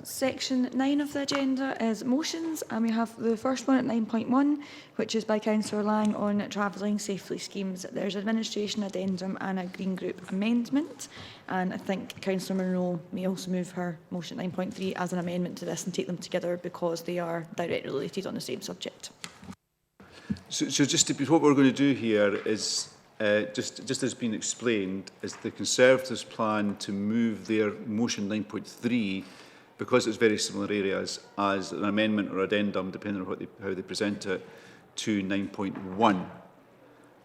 Section 9 of the agenda is motions, and we have the first one at 9.1, which is by Councillor Lang on travelling safely schemes. There's administration addendum and a Green Group amendment, and I think Councillor Monroe may also move her motion 9.3 as an amendment to this and take them together because they are directly related on the same subject. So just to be, what we're going to do here is, just as has been explained, is the Conservatives plan to move their motion 9.3, because it's very similar areas, as an amendment or addendum, depending on what how they present it, to 9.1,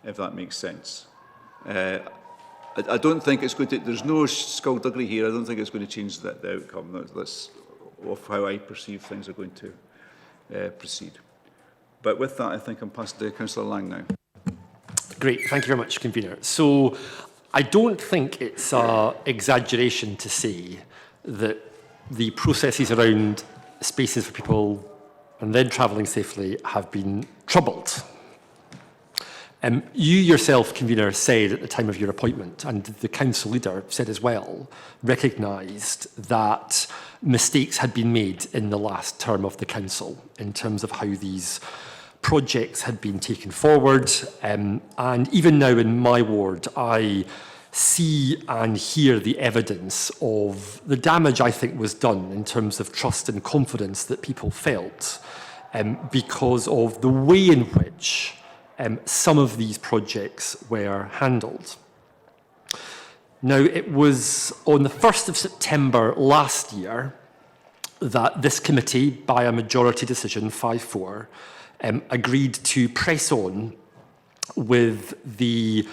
if that makes sense. I don't think it's going to, there's no skullduggery here, I don't think it's going to change the outcome. That's of how I perceive things are going to proceed. But with that, I think I'm passing to Councillor Lang now. Great, thank you very much, Convener. So I don't think it's an exaggeration to say that the processes around spaces for people and then travelling safely have been troubled. You yourself, Convener, said at the time of your appointment, and the council leader said as well, recognised that mistakes had been made in the last term of the council in terms of how these projects had been taken forward. And even now in my ward, I see and hear the evidence of the damage I think was done in terms of trust and confidence that people felt because of the way in which some of these projects were handled. Now, it was on the 1st of September last year that this committee, by a majority decision, 5-4, agreed to press on with the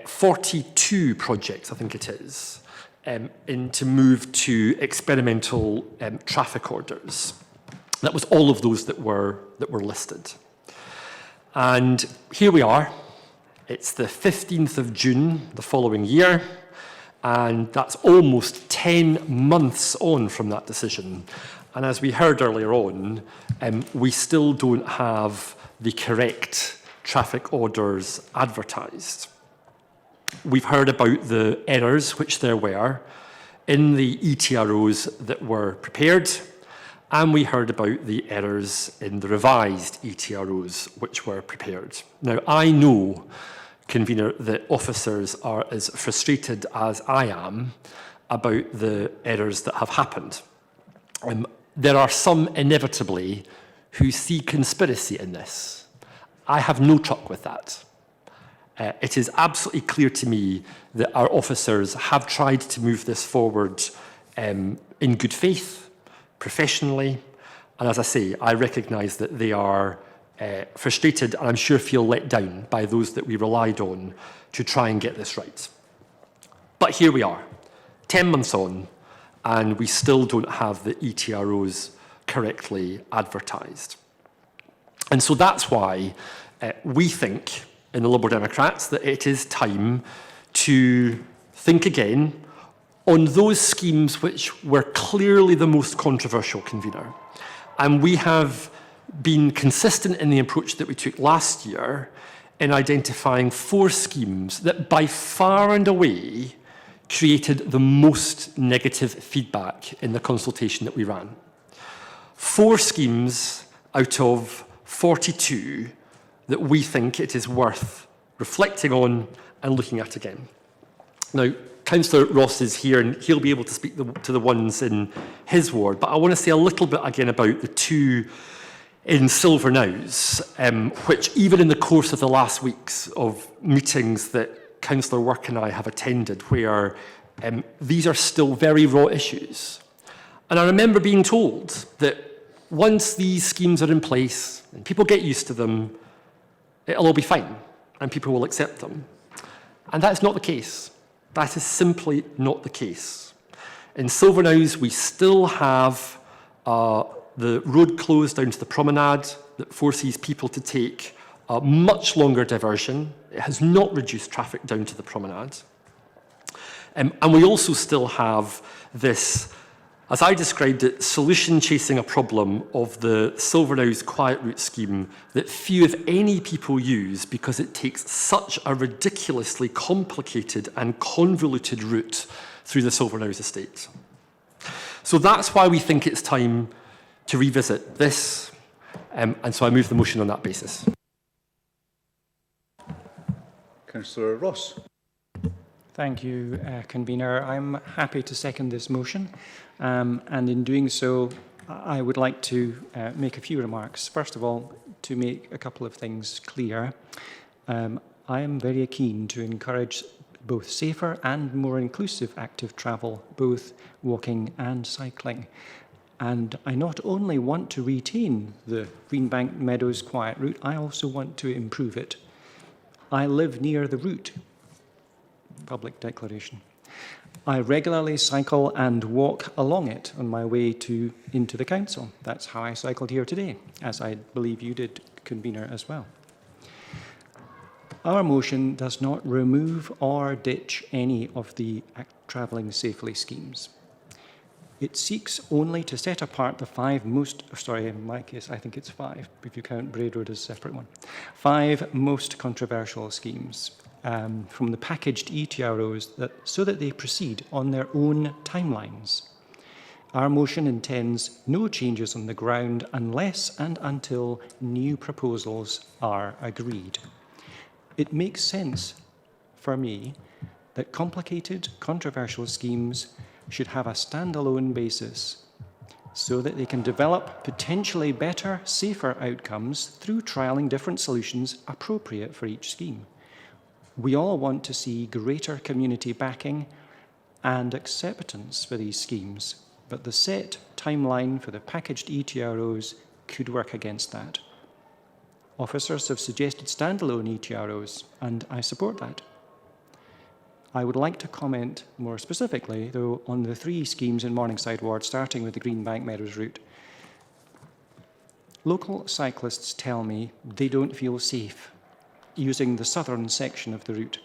42 projects, I think it is, to move to experimental traffic orders. That was all of those that were listed. And here we are. It's the 15th of June the following year, and that's almost 10 months on from that decision. And as we heard earlier on, we still don't have the correct traffic orders advertised. We've heard about the errors, which there were, in the ETROs that were prepared, and we heard about the errors in the revised ETROs which were prepared. Now, I know, Convener, that officers are as frustrated as I am about the errors that have happened. There are some, inevitably, who see conspiracy in this. I have no truck with that. It is absolutely clear to me that our officers have tried to move this forward in good faith, professionally, and as I say, I recognise that they are frustrated and I'm sure feel let down by those that we relied on to try and get this right. But here we are, 10 months on, and we still don't have the ETROs correctly advertised. And so that's why we think in the Liberal Democrats that it is time to think again on those schemes which were clearly the most controversial, Convener. And we have been consistent in the approach that we took last year in identifying 4 schemes that by far and away created the most negative feedback in the consultation that we ran. 4 schemes out of 42 that we think it is worth reflecting on and looking at again. Now, Councillor Ross is here and he'll be able to speak to the ones in his ward, but I want to say a little bit again about the 2 in Silverknowes, which even in the course of the last weeks of meetings that Councillor Work and I have attended, where these are still very raw issues. And I remember being told that once these schemes are in place and people get used to them, it'll all be fine and people will accept them. And that's not the case. That is simply not the case. In Silverknowes, we still have the road closed down to the promenade that forces people to take a much longer diversion. It has not reduced traffic down to the promenade. And we also still have this, as I described it, solution chasing a problem of the Silverknowes Quiet Route scheme that few, if any, people use because it takes such a ridiculously complicated and convoluted route through the Silverknowes estate. So that's why we think it's time to revisit this, and so I move the motion on that basis. Councillor Ross. Thank you, Convener. I'm happy to second this motion, and in doing so, I would like to make a few remarks. First of all, to make a couple of things clear, I am very keen to encourage both safer and more inclusive active travel, both walking and cycling. And I not only want to retain the Greenbank Meadows quiet route, I also want to improve it. I live near the route. Public declaration. I regularly cycle and walk along it on my way into the council. That's how I cycled here today, as I believe you did, Convener, as well. Our motion does not remove or ditch any of the travelling safely schemes. It seeks only to set apart the in my case, I think it's 5, if you count Braid Road as a separate one, 5 most controversial schemes from the packaged ETROs so that they proceed on their own timelines. Our motion intends no changes on the ground unless and until new proposals are agreed. It makes sense for me that complicated, controversial schemes should have a standalone basis so that they can develop potentially better, safer outcomes through trialling different solutions appropriate for each scheme. We all want to see greater community backing and acceptance for these schemes, but the set timeline for the packaged ETROs could work against that. Officers have suggested standalone ETROs, and I support that. I would like to comment more specifically, though, on the 3 schemes in Morningside Ward, starting with the Greenbank Meadows route. Local cyclists tell me they don't feel safe using the southern section of the route.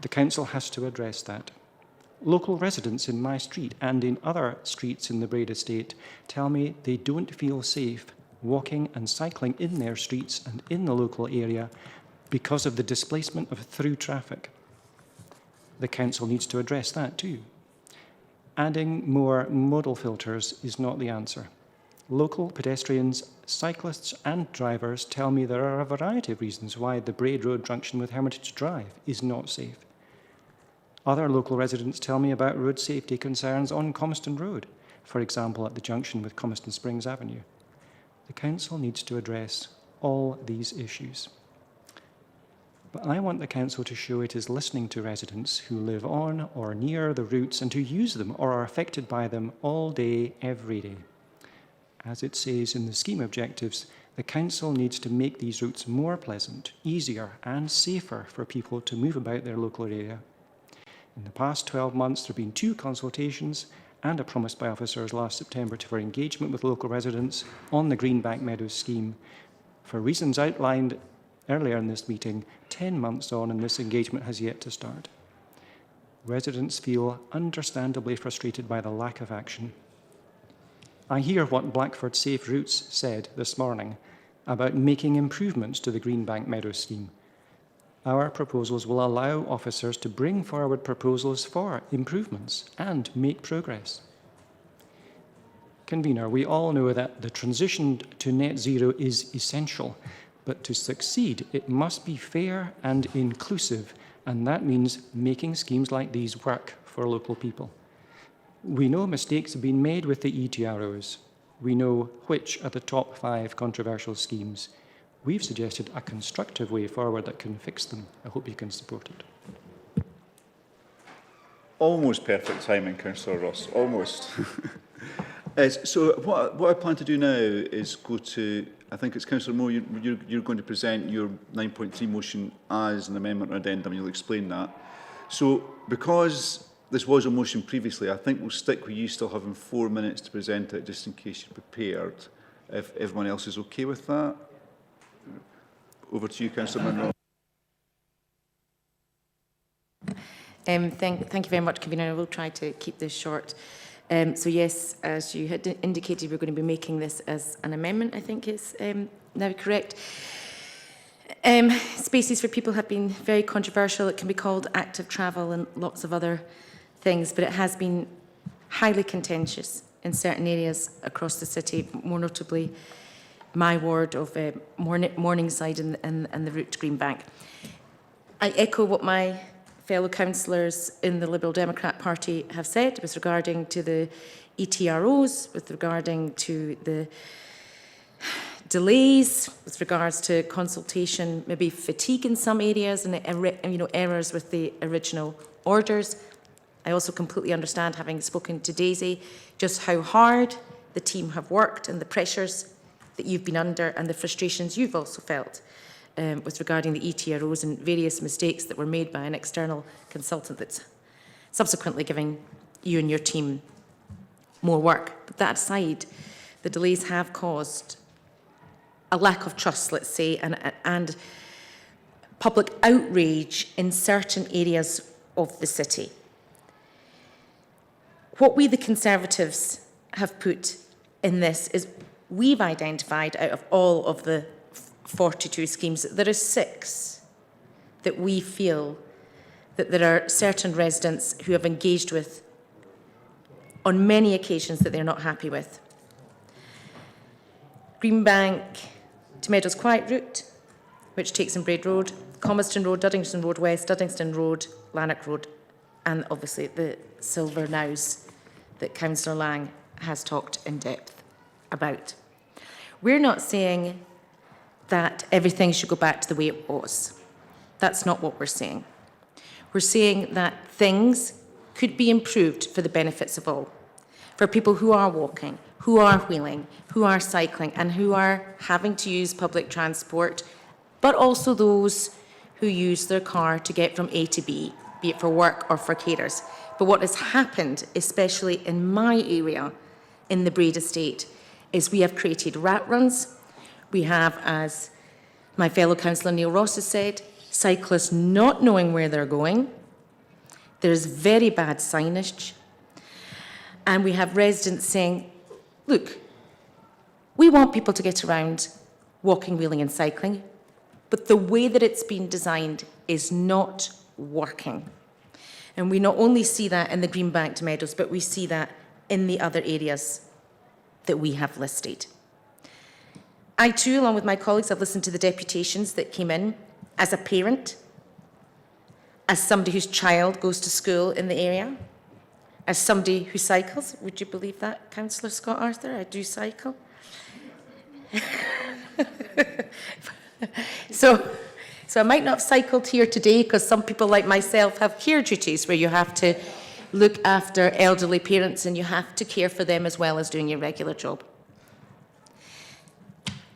The council has to address that. Local residents in my street and in other streets in the Braid Estate tell me they don't feel safe walking and cycling in their streets and in the local area because of the displacement of through traffic. The council needs to address that too. Adding more modal filters is not the answer. Local pedestrians, cyclists and drivers tell me there are a variety of reasons why the Braid Road junction with Hermitage Drive is not safe. Other local residents tell me about road safety concerns on Comiston Road, for example at the junction with Comiston Springs Avenue. The council needs to address all these issues. But I want the council to show it is listening to residents who live on or near the routes and who use them or are affected by them all day, every day. As it says in the scheme objectives, the council needs to make these routes more pleasant, easier and safer for people to move about their local area. In the past 12 months, there have been 2 consultations and a promise by officers last September for engagement with local residents on the Greenbank Meadows scheme. For reasons outlined earlier in this meeting, 10 months on and this engagement has yet to start. Residents feel understandably frustrated by the lack of action. I hear what Blackford Safe Routes said this morning about making improvements to the Greenbank Meadows scheme. Our proposals will allow officers to bring forward proposals for improvements and make progress. Convener, we all know that the transition to net zero is essential, but to succeed, it must be fair and inclusive, and that means making schemes like these work for local people. We know mistakes have been made with the ETROs. We know which are the top 5 controversial schemes. We've suggested a constructive way forward that can fix them. I hope you can support it. Almost perfect timing, Councillor Ross, almost. So what I plan to do now is go to, I think it's Councillor Moore, you're going to present your 9.3 motion as an amendment or addendum, you'll explain that. So because this was a motion previously, I think we'll stick with you still having 4 minutes to present it, just in case you're prepared, if everyone else is okay with that. Over to you, Councillor Munro. Thank you very much, Convener. I will try to keep this short. So yes, as you had indicated, we're going to be making this as an amendment, I think is now correct. Spaces for people have been very controversial. It can be called active travel and lots of other things, but it has been highly contentious in certain areas across the city, more notably my ward of Morningside and the route to Greenbank. I echo what my fellow councillors in the Liberal Democrat Party have said with regarding to the ETROs, with regarding to the delays, with regards to consultation, maybe fatigue in some areas and errors with the original orders. I also completely understand, having spoken to Daisy, just how hard the team have worked and the pressures that you've been under and the frustrations you've also felt with regarding the ETROs and various mistakes that were made by an external consultant that's subsequently giving you and your team more work. But that aside, the delays have caused a lack of trust, let's say, and public outrage in certain areas of the city. What we, the Conservatives, have put in this is we've identified out of all of the 42 schemes, there are 6 that we feel that there are certain residents who have engaged with on many occasions that they're not happy with. Greenbank to Meadows Quiet route, which takes in Braid Road, Comiston Road, Duddingston Road West, Duddingston Road, Lanark Road, and obviously the Silver Nows that Councillor Lang has talked in depth about. We're not saying that everything should go back to the way it was. That's not what we're saying. We're saying that things could be improved for the benefits of all, for people who are walking, who are wheeling, who are cycling, and who are having to use public transport, but also those who use their car to get from A to B, be it for work or for carers. But what has happened, especially in my area, in the Braid Estate, is we have created rat runs. We have, as my fellow councillor Neil Ross has said, cyclists not knowing where they're going. There's very bad signage. And we have residents saying, look, we want people to get around walking, wheeling and cycling, but the way that it's been designed is not working. And we not only see that in the Greenbank to Meadows, but we see that in the other areas that we have listed. I too, along with my colleagues, have listened to the deputations that came in as a parent, as somebody whose child goes to school in the area, as somebody who cycles. Would you believe that, Councillor Scott Arthur? I do cycle. So I might not have cycled here today because some people like myself have care duties where you have to look after elderly parents and you have to care for them as well as doing your regular job.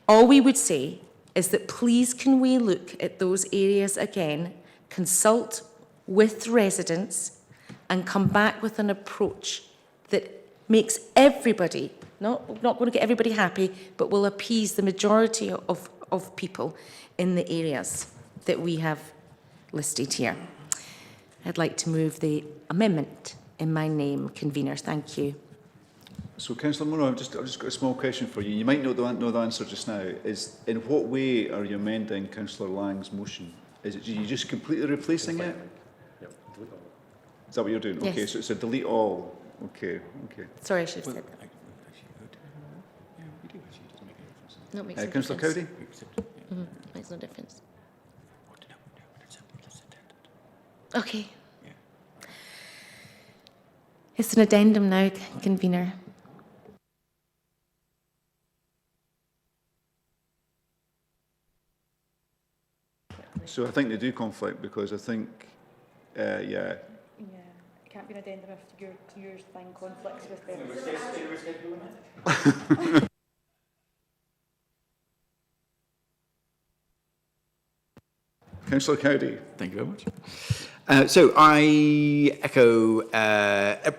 All we would say is that please can we look at those areas again, consult with residents and come back with an approach that makes everybody, not going to get everybody happy, but will appease the majority of people in the areas that we have listed here. I'd like to move the amendment in my name, convener. Thank you. So, Councillor Monroe, I've just got a small question for you. You might know the answer just now. Is in what way are you amending Councillor Lang's motion? Is it you just completely replacing it? Yep, delete all. Is that what you're doing? Yes. Okay, so it's a delete all. Okay. Sorry, I should have said that. No, it makes no Councillor difference. Cowdy? Makes no difference. Okay. It's an addendum now, convener. So I think they do conflict because I think, yeah. Yeah, it can't be an addendum if your thing conflicts with them. Councillor Cowdy. Thank you very much. So I echo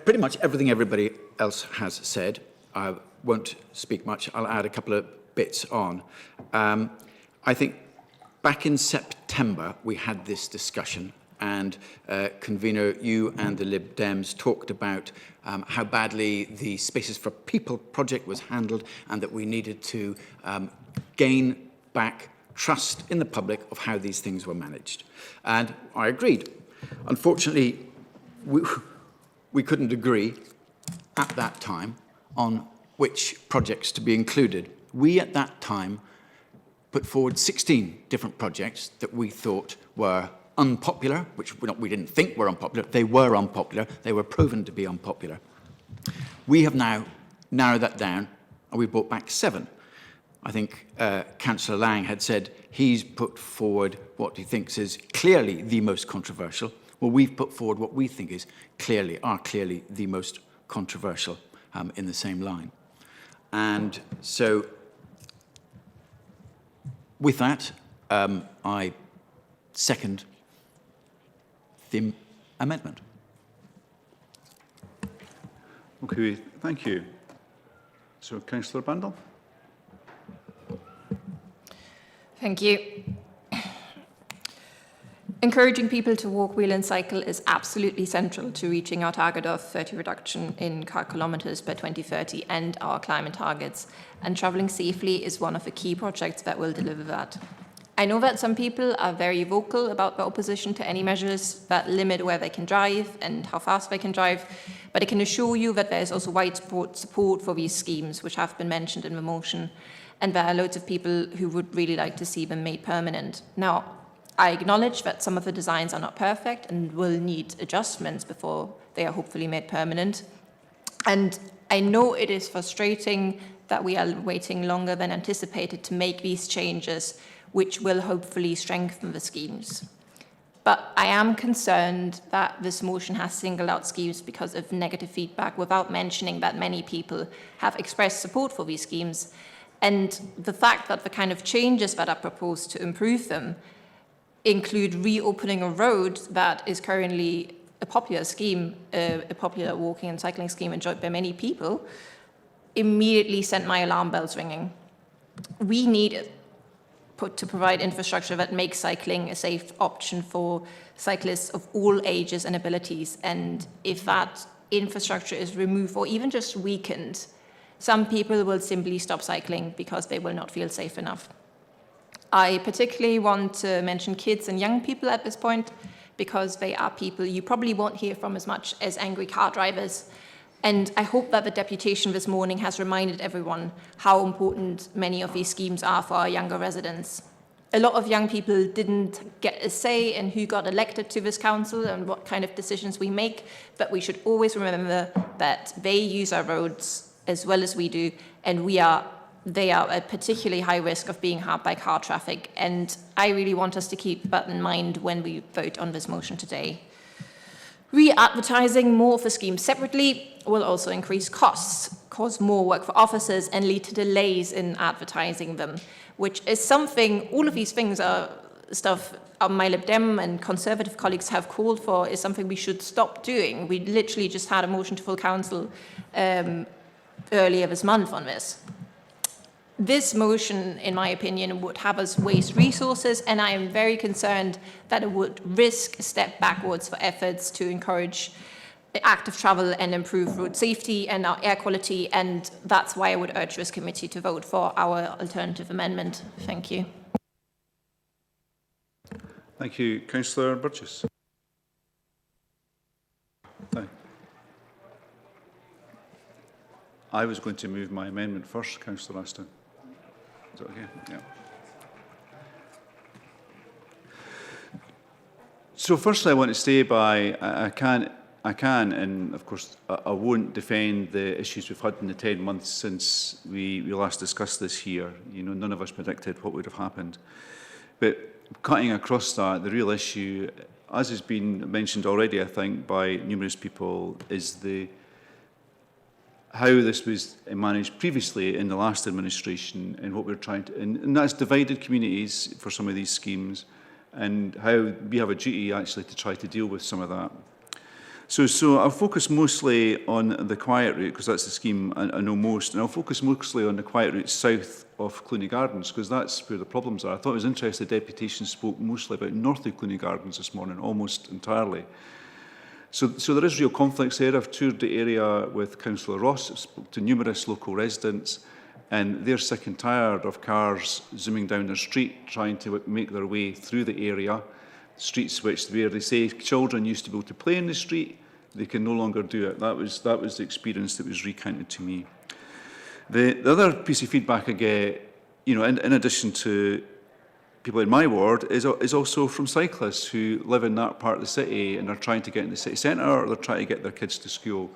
pretty much everything everybody else has said. I won't speak much. I'll add a couple of bits on. I think back in September we had this discussion, and convener, you and the Lib Dems talked about how badly the Spaces for People project was handled, and that we needed to gain back trust in the public of how these things were managed. And I agreed. Unfortunately, we couldn't agree at that time on which projects to be included. We, at that time, put forward 16 different projects that we thought were unpopular, which we didn't think were unpopular. They were unpopular. They were proven to be unpopular. We have now narrowed that down, and we brought back 7. I think Councillor Lang had said he's put forward what he thinks is clearly the most controversial. Well, we've put forward what we think is clearly the most controversial in the same line. And so, with that, I second the amendment. Okay, thank you. So, Councillor Bandel. Thank you. Encouraging people to walk, wheel and cycle is absolutely central to reaching our target of 30 reduction in car kilometres by 2030 and our climate targets. And travelling safely is one of the key projects that will deliver that. I know that some people are very vocal about their opposition to any measures that limit where they can drive and how fast they can drive, but I can assure you that there is also widespread support for these schemes, which have been mentioned in the motion, and there are loads of people who would really like to see them made permanent. Now, I acknowledge that some of the designs are not perfect and will need adjustments before they are hopefully made permanent. And I know it is frustrating that we are waiting longer than anticipated to make these changes, which will hopefully strengthen the schemes. But I am concerned that this motion has singled out schemes because of negative feedback without mentioning that many people have expressed support for these schemes. And the fact that the kind of changes that are proposed to improve them include reopening a road that is currently a popular scheme, a popular walking and cycling scheme enjoyed by many people, immediately sent my alarm bells ringing. We need to provide infrastructure that makes cycling a safe option for cyclists of all ages and abilities. And if that infrastructure is removed or even just weakened, some people will simply stop cycling because they will not feel safe enough. I particularly want to mention kids and young people at this point because they are people you probably won't hear from as much as angry car drivers. And I hope that the deputation this morning has reminded everyone how important many of these schemes are for our younger residents. A lot of young people didn't get a say in who got elected to this council and what kind of decisions we make, but we should always remember that they use our roads as well as we do, and they are at particularly high risk of being harmed by car traffic. And I really want us to keep that in mind when we vote on this motion today. Re-advertising more of the schemes separately will also increase costs, cause more work for officers, and lead to delays in advertising them, which is something, all of these things are stuff my Lib Dem and Conservative colleagues have called for, is something we should stop doing. We literally just had a motion to full council earlier this month on this. This motion, in my opinion, would have us waste resources, and I am very concerned that it would risk a step backwards for efforts to encourage active travel and improve road safety and our air quality, and that's why I would urge this committee to vote for our alternative amendment. Thank you. Thank you. Councillor Burgess. I was going to move my amendment first, Councillor Aston. Is that okay? Yeah. So firstly, I want to say I can, and of course, I won't defend the issues we've had in the 10 months since we last discussed this here. You know, none of us predicted what would have happened. But cutting across that, the real issue, as has been mentioned already, I think, by numerous people, is how this was managed previously in the last administration and what we're trying to, and that's divided communities for some of these schemes, and how we have a duty actually to try to deal with some of that. So I'll focus mostly on the quiet route, because that's the scheme I know most, and I'll focus mostly on the quiet route south of Cluny Gardens, because that's where the problems are. I thought it was interesting the deputation spoke mostly about north of Cluny Gardens this morning, almost entirely. So there is real conflicts there. I've toured the area with Councillor Ross, I've spoken to numerous local residents, and they're sick and tired of cars zooming down their street, trying to make their way through the area, streets where they say children used to be able to play in the street, they can no longer do it. That was the experience that was recounted to me. The other piece of feedback I get, you know, in addition to people in my ward, is also from cyclists who live in that part of the city and are trying to get in the city centre, or they're trying to get their kids to school.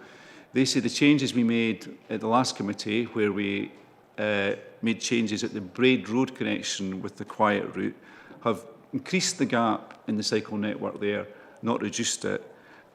They say the changes we made at the last committee, where we made changes at the Braid Road connection with the quiet route, have increased the gap in the cycle network there, not reduced it.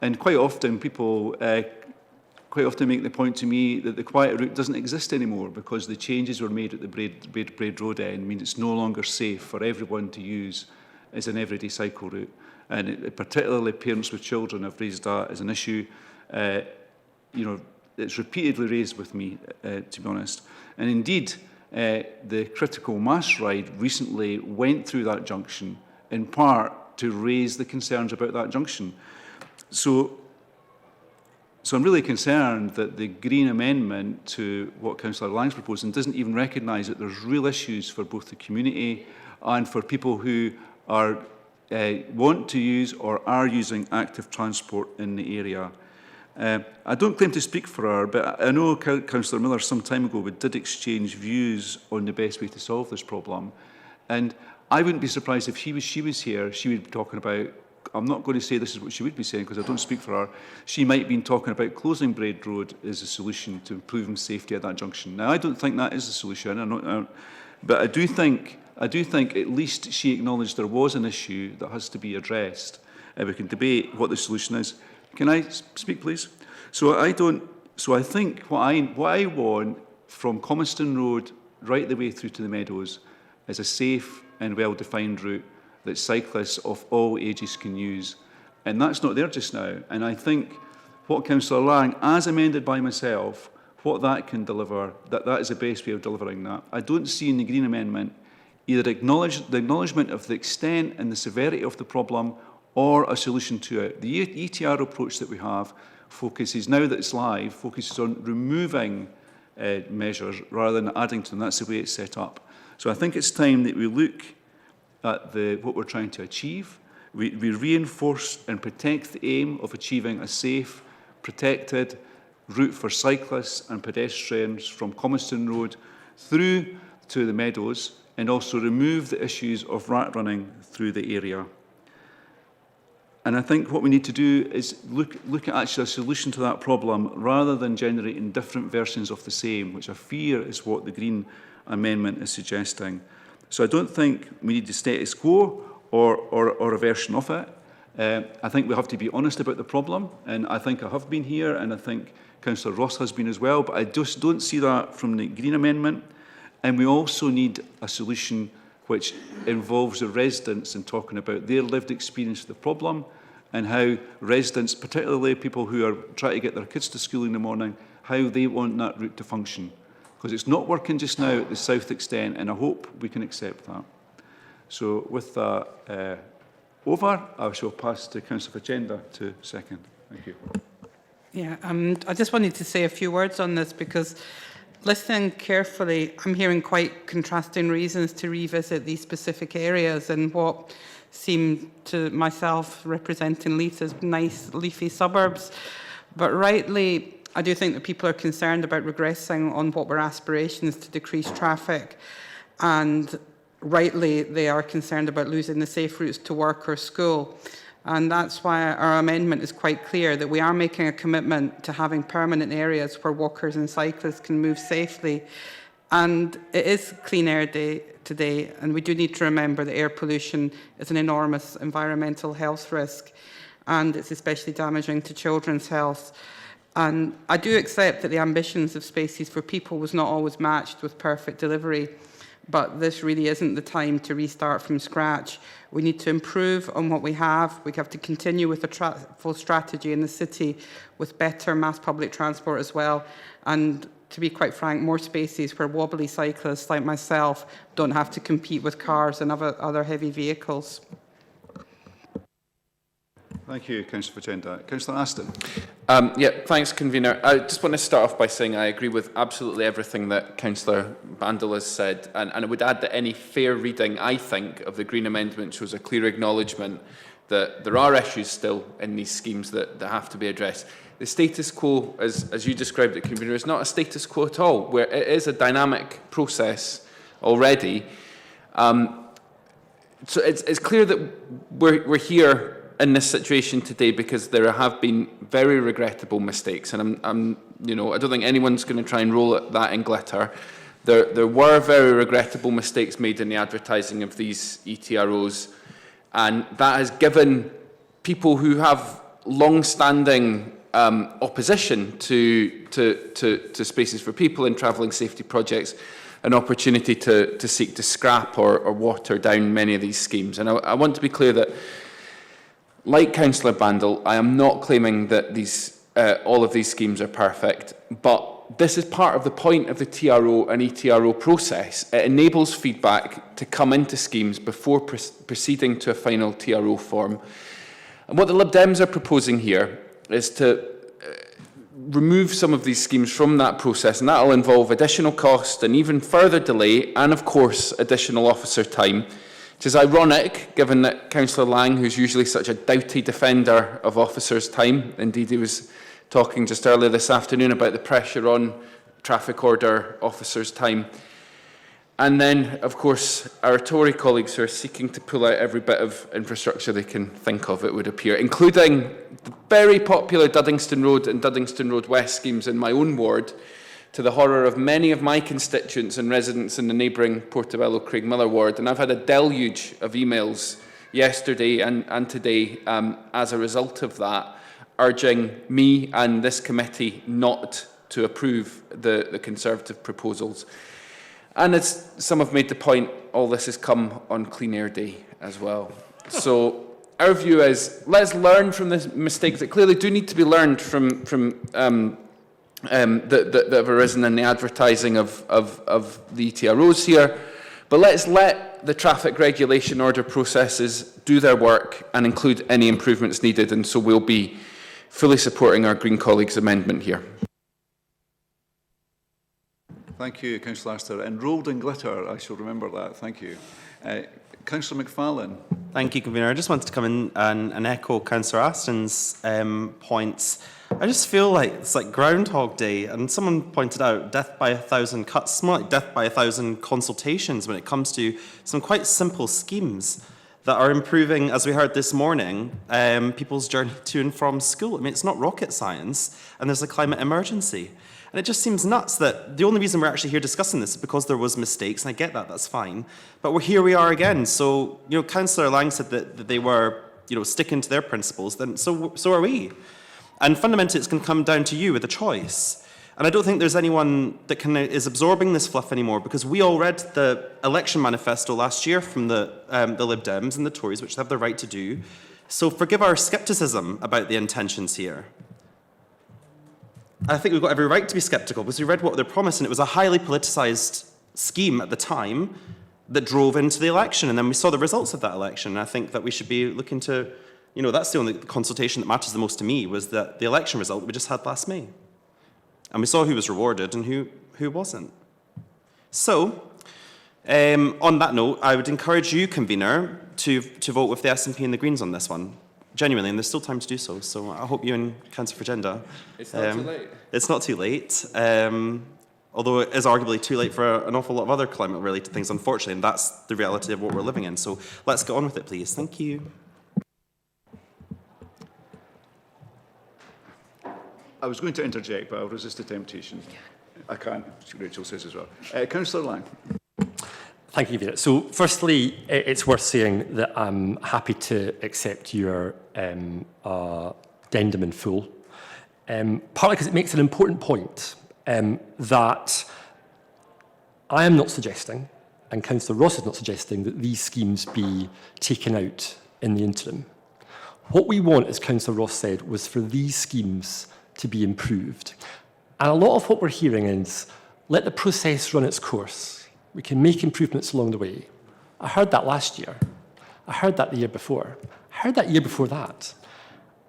And quite often people make the point to me that the quiet route doesn't exist anymore because the changes were made at the Braid Road end mean it's no longer safe for everyone to use as an everyday cycle route. And particularly parents with children have raised that as an issue. You know, it's repeatedly raised with me, to be honest. And indeed, the critical mass ride recently went through that junction in part to raise the concerns about that junction. So I'm really concerned that the Green amendment to what Councillor Lang's proposing doesn't even recognise that there's real issues for both the community and for people who are want to use or are using active transport in the area. I don't claim to speak for her, but I know Councillor Miller some time ago we did exchange views on the best way to solve this problem. And I wouldn't be surprised if she was here, she would be talking about, I'm not going to say this is what she would be saying because I don't speak for her, she might have been talking about closing Braid Road as a solution to improving safety at that junction. Now, I don't think that is the solution, but I do think at least she acknowledged there was an issue that has to be addressed. We can debate what the solution is. Can I speak, please? So I think what I want from Comiston Road right the way through to the Meadows is a safe and well-defined route that cyclists of all ages can use. And that's not there just now. And I think what Councillor Lang, as amended by myself, what that can deliver, that is the best way of delivering that. I don't see in the Green Amendment either the acknowledgement of the extent and the severity of the problem or a solution to it. The ETR approach that we have focuses, now that it's live, focuses on removing measures rather than adding to them. That's the way it's set up. So I think it's time that we look at what we're trying to achieve. We reinforce and protect the aim of achieving a safe, protected route for cyclists and pedestrians from Comiston Road through to the Meadows, and also remove the issues of rat running through the area. And I think what we need to do is look at actually a solution to that problem rather than generating different versions of the same, which I fear is what the Green Amendment is suggesting. So I don't think we need the status quo or a version of it. I think we have to be honest about the problem, and I think I have been here, and I think Councillor Ross has been as well, but I just don't see that from the Green Amendment. And we also need a solution which involves the residents in talking about their lived experience of the problem and how residents, particularly people who are trying to get their kids to school in the morning, how they want that route to function. Because it's not working just now at the south extent, and I hope we can accept that. So with that over, I shall pass to Councillor Fagenda to second. Thank you. Yeah, I just wanted to say a few words on this because listening carefully, I'm hearing quite contrasting reasons to revisit these specific areas and what seem to myself representing Leith as nice leafy suburbs. But rightly, I do think that people are concerned about regressing on what were aspirations to decrease traffic. And rightly, they are concerned about losing the safe routes to work or school. And that's why our amendment is quite clear that we are making a commitment to having permanent areas where walkers and cyclists can move safely. And it is Clean Air Day today, and we do need to remember that air pollution is an enormous environmental health risk, and it's especially damaging to children's health. And I do accept that the ambitions of Spaces for People was not always matched with perfect delivery, but this really isn't the time to restart from scratch. We need to improve on what we have. We have to continue with a full strategy in the city with better mass public transport as well. And to be quite frank, more spaces where wobbly cyclists like myself don't have to compete with cars and other heavy vehicles. Thank you, Councillor Fagenda. Councillor Aston. Yeah, thanks, Convener. I just want to start off by saying I agree with absolutely everything that Councillor Bandel has said, and I would add that any fair reading, I think, of the Green Amendment shows a clear acknowledgement that there are issues still in these schemes that have to be addressed. The status quo, as you described it, Convener, is not a status quo at all, where it is a dynamic process already. So it's clear that we're here in this situation today because there have been very regrettable mistakes, and I don't think anyone's going to try and roll that in glitter. There were very regrettable mistakes made in the advertising of these ETROs, and that has given people who have long-standing opposition to spaces for people and travelling safety projects an opportunity to seek to scrap or water down many of these schemes. And I want to be clear that, like Councillor Bandel, I am not claiming that all of these schemes are perfect, but this is part of the point of the TRO and ETRO process. It enables feedback to come into schemes before proceeding to a final TRO form. And what the Lib Dems are proposing here is to remove some of these schemes from that process, and that will involve additional cost and even further delay, and of course additional officer time, which is ironic given that Councillor Lang, who's usually such a doughty defender of officers' time, indeed he was talking just earlier this afternoon about the pressure on traffic order officers' time. And then, of course, our Tory colleagues who are seeking to pull out every bit of infrastructure they can think of, it would appear, including the very popular Duddingston Road and Duddingston Road West schemes in my own ward, to the horror of many of my constituents and residents in the neighbouring Portobello Craigmillar ward. And I've had a deluge of emails yesterday and today as a result of that, urging me and this committee not to approve the Conservative proposals. And as some have made the point, all this has come on Clean Air Day as well. So our view is, let's learn from the mistakes that clearly do need to be learned from that have arisen in the advertising of the ETROs here. But let's let the traffic regulation order processes do their work and include any improvements needed. And so we'll be fully supporting our Green colleagues' amendment here. Thank you, Councillor Astor. Enrolled in glitter, I shall remember that. Thank you. Councillor McFarlane. Thank you, Convener. I just wanted to come in and echo Councillor Aston's points. I just feel like it's like Groundhog Day, and someone pointed out death by 1,000 cuts, it's more like death by 1,000 consultations when it comes to some quite simple schemes that are improving, as we heard this morning, people's journey to and from school. I mean, it's not rocket science, and there's a climate emergency. And it just seems nuts that the only reason we're actually here discussing this is because there was mistakes, and I get that, that's fine. But here we are again. So, Councillor Lang said that they were, sticking to their principles, then so are we. And fundamentally, it's going to come down to you with a choice. And I don't think there's anyone that is absorbing this fluff anymore, because we all read the election manifesto last year from the Lib Dems and the Tories, which they have the right to do. So forgive our scepticism about the intentions here. I think we've got every right to be sceptical, because we read what they're promising. It was a highly politicised scheme at the time that drove into the election, and then we saw the results of that election. And I think that we should be looking to, that's the only consultation that matters the most to me, was that the election result we just had last May. And we saw who was rewarded and who wasn't. So, on that note, I would encourage you, Convener, to vote with the SNP and the Greens on this one. Genuinely, and there's still time to do so. So I hope you and Councillor Fagenda. It's not too late. It's not too late. Although it is arguably too late for an awful lot of other climate-related things, unfortunately, and that's the reality of what we're living in. So let's get on with it, please. Thank you. I was going to interject, but I'll resist the temptation. I can, Rachel says as well. Councillor Lang. Thank you, Vera. So firstly, it's worth saying that I'm happy to accept your addendum in full, partly because it makes an important point that I am not suggesting, and Councillor Ross is not suggesting, that these schemes be taken out in the interim. What we want, as Councillor Ross said, was for these schemes to be improved. And a lot of what we're hearing is, let the process run its course. We can make improvements along the way. I heard that last year. I heard that the year before. I heard that year before that.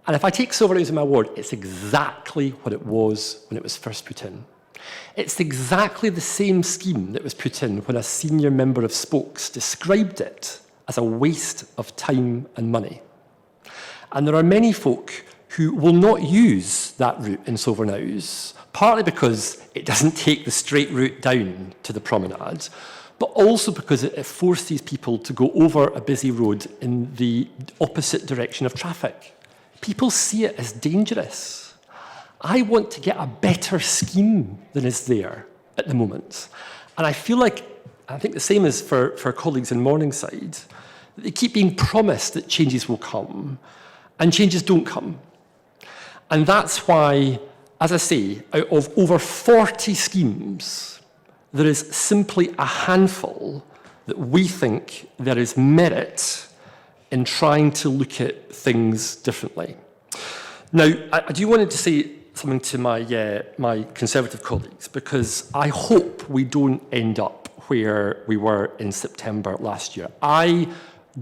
And if I take silver rings in my ward, it's exactly what it was when it was first put in. It's exactly the same scheme that was put in when a senior member of Spokes described it as a waste of time and money. And there are many folk who will not use that route in Silverknowes, partly because it doesn't take the straight route down to the promenade, but also because it forces people to go over a busy road in the opposite direction of traffic. People see it as dangerous. I want to get a better scheme than is there at the moment. And I feel like, I think the same is for colleagues in Morningside, they keep being promised that changes will come, and changes don't come. And that's why, as I say, out of over 40 schemes, there is simply a handful that we think there is merit in trying to look at things differently. Now, I do want to say something to my Conservative colleagues, because I hope we don't end up where we were in September last year. I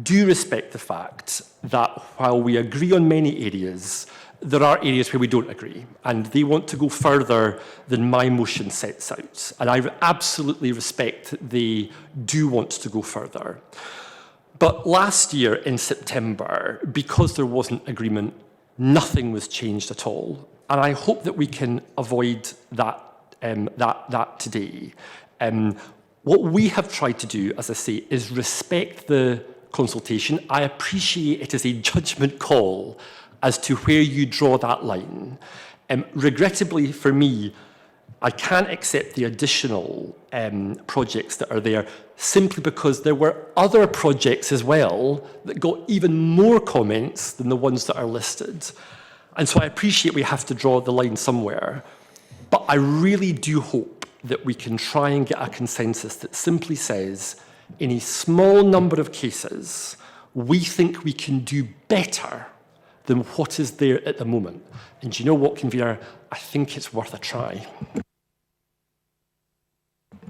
do respect the fact that while we agree on many areas, there are areas where we don't agree, and they want to go further than my motion sets out. And I absolutely respect that they do want to go further. But last year in September, because there wasn't agreement, nothing was changed at all. And I hope that we can avoid that, that today. What we have tried to do, as I say, is respect the consultation. I appreciate it as a judgment call as to where you draw that line. Regrettably for me, I can't accept the additional projects that are there simply because there were other projects as well that got even more comments than the ones that are listed. And so I appreciate we have to draw the line somewhere, but I really do hope that we can try and get a consensus that simply says, in a small number of cases, we think we can do better than what is there at the moment. And do you know what, Convener? I think it's worth a try.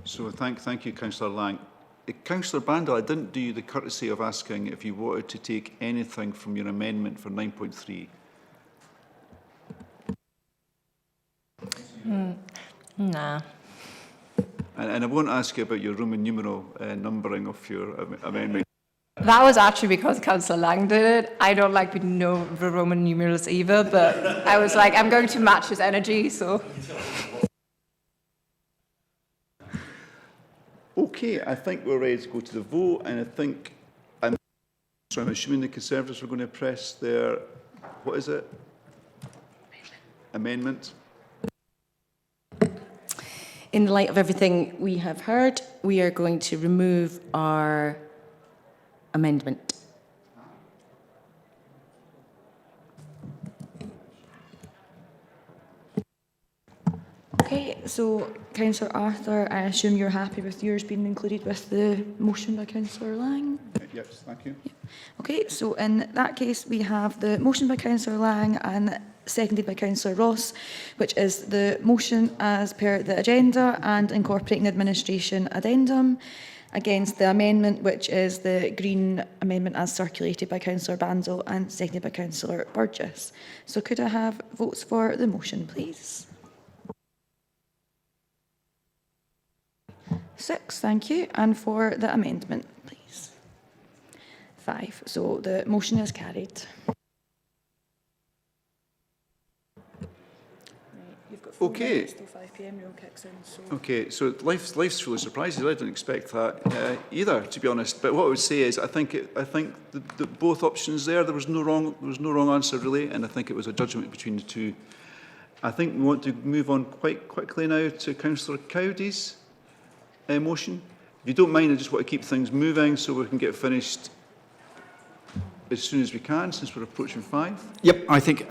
So thank you, Councillor Lang. Councillor Bandel, I didn't do you the courtesy of asking if you wanted to take anything from your amendment for 9.3. Nah. And I won't ask you about your Roman numeral numbering of your amendment. That was actually because Councillor Lang did it. I don't like to know the Roman numerals either, but I was like, I'm going to match his energy, so. Okay, I think we're ready to go to the vote, and I think, I'm assuming the Conservatives were going to press their, what is it? Amendment. In the light of everything we have heard, we are going to remove our amendment. Okay, so Councillor Arthur, I assume you're happy with yours being included with the motion by Councillor Lang? Yes, thank you. Yeah. Okay, so in that case, we have the motion by Councillor Lang and seconded by Councillor Ross, which is the motion as per the agenda and incorporating the administration addendum, against the amendment, which is the Green amendment as circulated by Councillor Bandel and seconded by Councillor Burgess. So could I have votes for the motion, please? 6, thank you. And for the amendment, please? 5. So the motion is carried. You've got 4 Okay. minutes till 5 p.m. Rule kicks in. So. Okay, so life's full of surprises. I didn't expect that either, to be honest. But what I would say is, I think the both options there was no wrong answer really, and I think it was a judgment between the two. I think we want to move on quite quickly now to Councillor Cowde's motion. If you don't mind, I just want to keep things moving so we can get finished as soon as we can, since we're approaching 5. Yep, I think